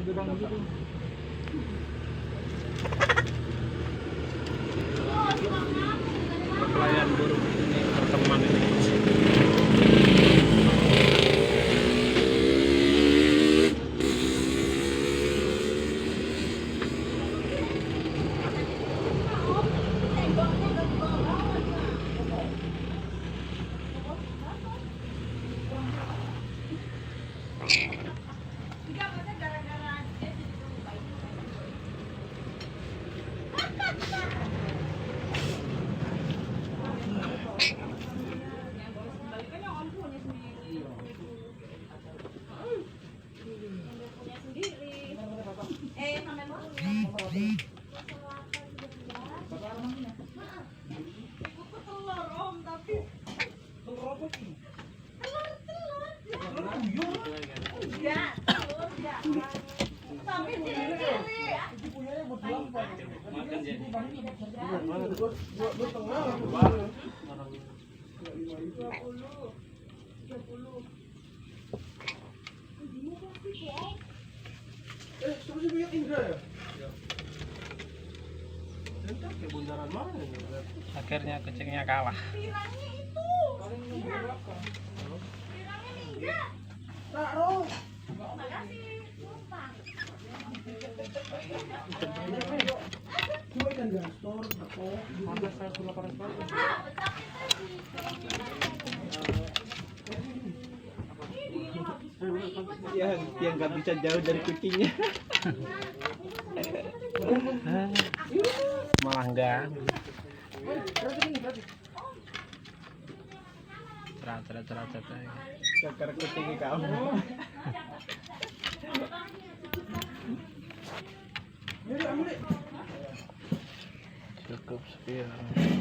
Pelayan burung ini berteman ini. Akhirnya kucingnya kalah. Ya, yang nggak bisa jauh dari kucingnya. Malah enggak. Cerat. Kakak kucingnya kamu. Cukup sekian.